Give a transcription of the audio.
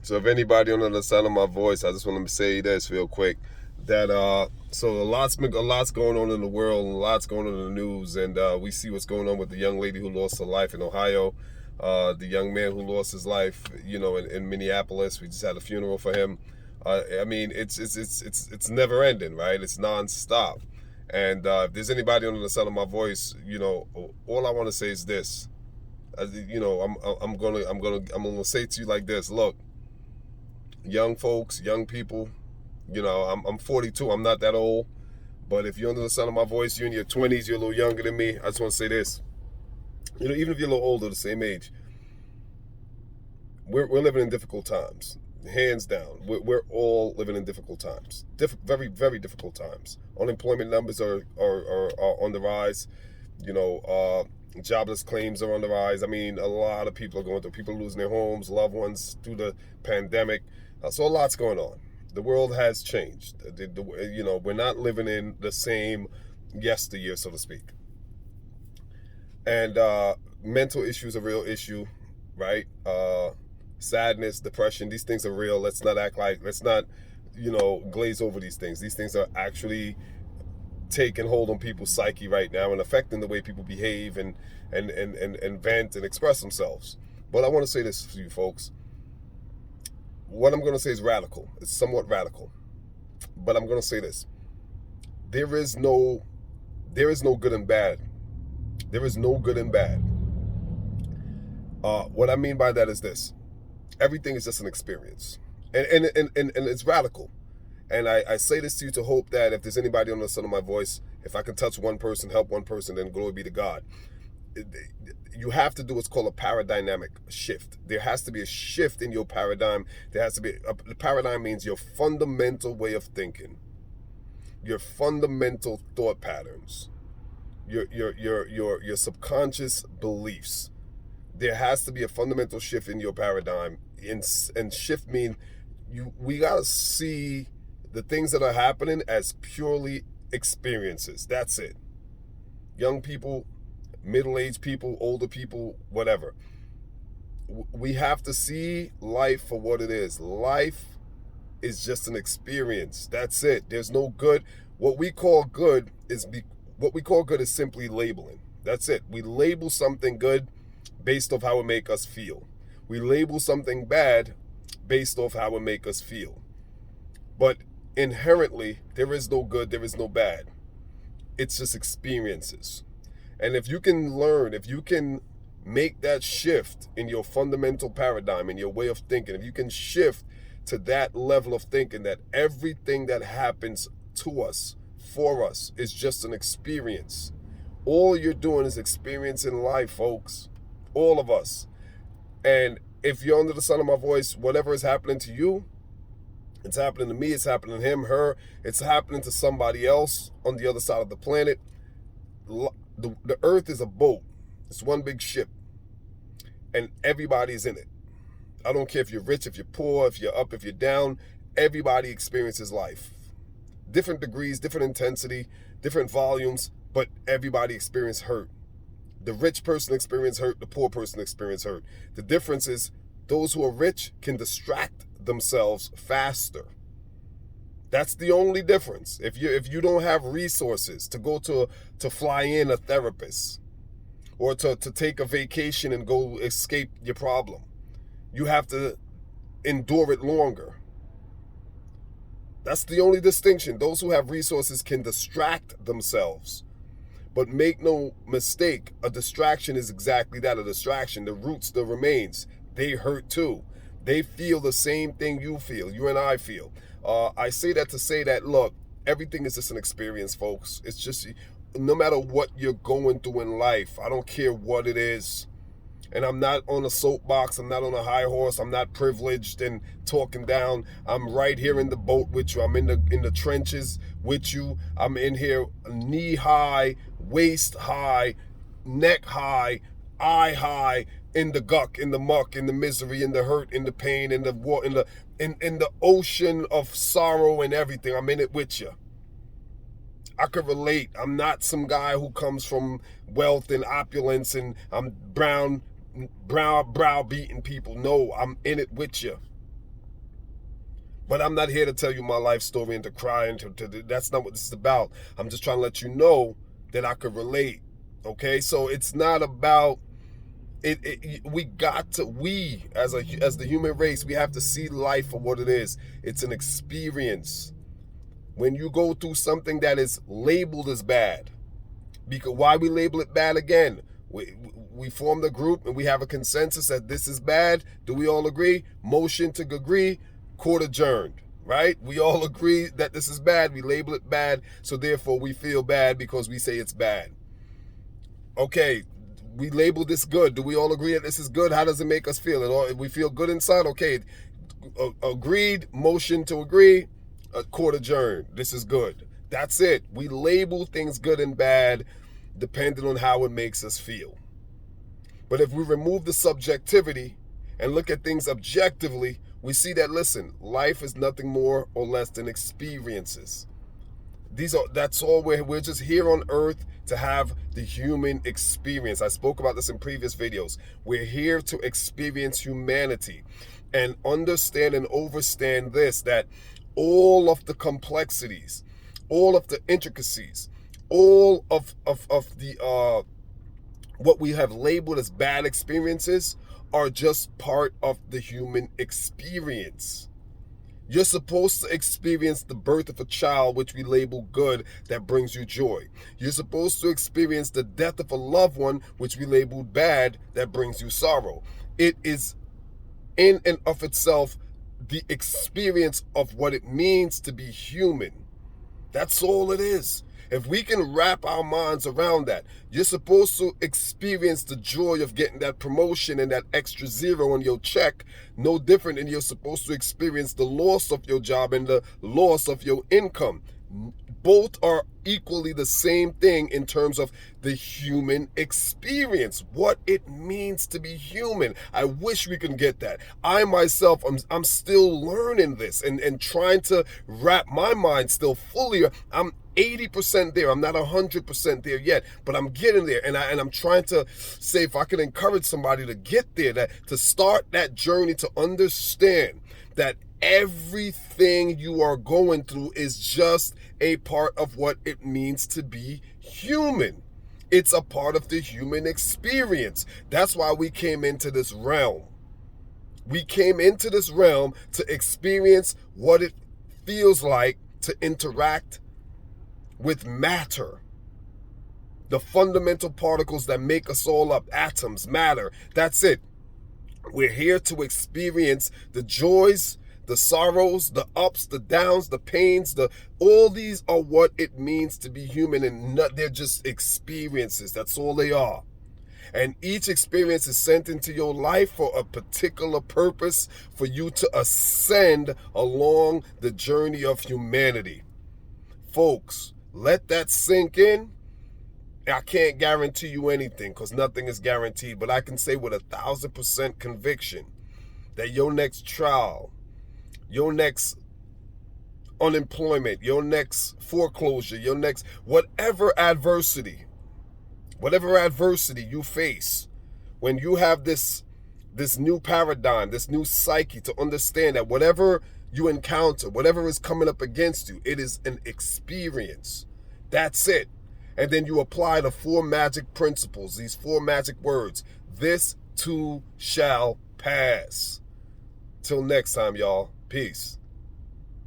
So if anybody under the sound of my voice, I just want to say this real quick. That so a lot's going on in the world, and a lot's going on in the news, and we see what's going on with the young lady who lost her life in Ohio, the young man who lost his life, in Minneapolis. We just had a funeral for him. I mean, it's never ending, right? It's nonstop. And if there's anybody under the sound of my voice, all I want to say is this. I'm gonna say to you like this. Look, young folks, young people. I'm 42. I'm not that old. But if you're under the sound of my voice, you're in your 20s, you're a little younger than me. I just want to say this. Even if you're a little older, the same age, we're living in difficult times. Hands down, we're all living in difficult times. Very, very difficult times. Unemployment numbers are on the rise. Jobless claims are on the rise. I mean, a lot of people are going through. People losing their homes, loved ones through the pandemic. So a lot's going on. The world has changed. We're not living in the same yesteryear, so to speak. And mental issues are a real issue, right? Sadness, depression, these things are real. Let's not glaze over these things. These things are actually taking hold on people's psyche right now and affecting the way people behave and vent and express themselves. But I want to say this to you folks. What I'm going to say is radical. It's somewhat radical. But I'm going to say this. There is no good and bad. There is no good and bad. What I mean by that is this. Everything is just an experience. And it's radical. And I say this to you to hope that if there's anybody on the sound of my voice, if I can touch one person, help one person, then glory be to God. You have to do what's called a paradigmatic shift. There has to be a shift in your paradigm. The paradigm means your fundamental way of thinking, your fundamental thought patterns, your subconscious beliefs. There has to be a fundamental shift in your paradigm. And shift mean we gotta see the things that are happening as purely experiences. That's it. Young people, middle-aged people, older people, whatever. We have to see life for what it is. Life is just an experience. That's it. There's no good. What we call good is simply labeling. That's it. We label something good based off how it make us feel. We label something bad based off how it make us feel. But inherently, there is no good, there is no bad. It's just experiences. And if you can make that shift in your fundamental paradigm, in your way of thinking, if you can shift to that level of thinking that everything that happens to us, for us, is just an experience. All you're doing is experiencing life, folks. All of us. And if you're under the sound of my voice, whatever is happening to you, it's happening to me, it's happening to him, her, it's happening to somebody else on the other side of the planet. The earth is a boat. It's one big ship. And everybody's in it. I don't care if you're rich, if you're poor, if you're up, if you're down. Everybody experiences life. Different degrees, different intensity, different volumes, but everybody experiences hurt. The rich person experiences hurt, the poor person experiences hurt. The difference is those who are rich can distract themselves faster. That's the only difference. If you don't have resources to go to fly in a therapist or to take a vacation and go escape your problem, you have to endure it longer. That's the only distinction. Those who have resources can distract themselves. But make no mistake, a distraction is exactly that, a distraction. The roots, the remains, they hurt too. They feel the same thing you feel, you and I feel. I say that to say that, look, everything is just an experience, folks. It's just, no matter what you're going through in life, I don't care what it is. And I'm not on a soapbox, I'm not on a high horse, I'm not privileged and talking down. I'm right here in the boat with you. I'm in the trenches with you. I'm in here knee high, waist high, neck high, eye high, in the guck, in the muck, in the misery, in the hurt, in the pain, in the war, in the ocean of sorrow and everything. I'm in it with you. I could relate. I'm not some guy who comes from wealth and opulence and I'm browbeating people. No, I'm in it with you. But I'm not here to tell you my life story and to cry and that's not what this is about. I'm just trying to let you know that I could relate. Okay, so it's not about it. We as the human race, we have to see life for what it is. It's an experience. When you go through something that is labeled as bad, because why we label it bad again? We formed a group and we have a consensus that this is bad. Do we all agree? Motion to agree, court adjourned, right? We all agree that this is bad. We label it bad, so therefore we feel bad because we say it's bad. Okay, we label this good. Do we all agree that this is good? How does it make us feel? We feel good inside? Okay, agreed, motion to agree, court adjourned. This is good. That's it. We label things good and bad depending on how it makes us feel. But if we remove the subjectivity and look at things objectively, we see that, listen, life is nothing more or less than experiences. That's all we're just here on earth to have the human experience. I spoke about this in previous videos. We're here to experience humanity and understand and overstand this, that all of the complexities, all of the intricacies, all of the what we have labeled as bad experiences are just part of the human experience. You're supposed to experience the birth of a child, which we label good, that brings you joy. You're supposed to experience the death of a loved one, which we label bad, that brings you sorrow. It is in and of itself the experience of what it means to be human. That's all it is. If we can wrap our minds around that, you're supposed to experience the joy of getting that promotion and that extra zero on your check, no different than you're supposed to experience the loss of your job and the loss of your income. Both are equally the same thing in terms of the human experience, what it means to be human. I wish we can get that. I myself, I'm still learning this and trying to wrap my mind still fully. I'm 80% there. I'm not 100% there yet, but I'm getting there. And I'm trying to say, if I can encourage somebody to get there, to start that journey, to understand that everything you are going through is just a part of what it means to be human. It's a part of the human experience. That's why we came into this realm. We came into this realm to experience what it feels like to interact with matter. The fundamental particles that make us all up, atoms, matter. That's it. We're here to experience the joys, the sorrows, the ups, the downs, the pains, all these are what it means to be human, and they're just experiences. That's all they are. And each experience is sent into your life for a particular purpose, for you to ascend along the journey of humanity. Folks, let that sink in. I can't guarantee you anything because nothing is guaranteed, but I can say with 1,000% conviction that your next trial, your next unemployment, your next foreclosure, your next whatever adversity you face, when you have this new paradigm, this new psyche, to understand that whatever you encounter, whatever is coming up against you, it is an experience. That's it. And then you apply the 4 magic principles, these 4 magic words. This too shall pass. Till next time, y'all. Peace.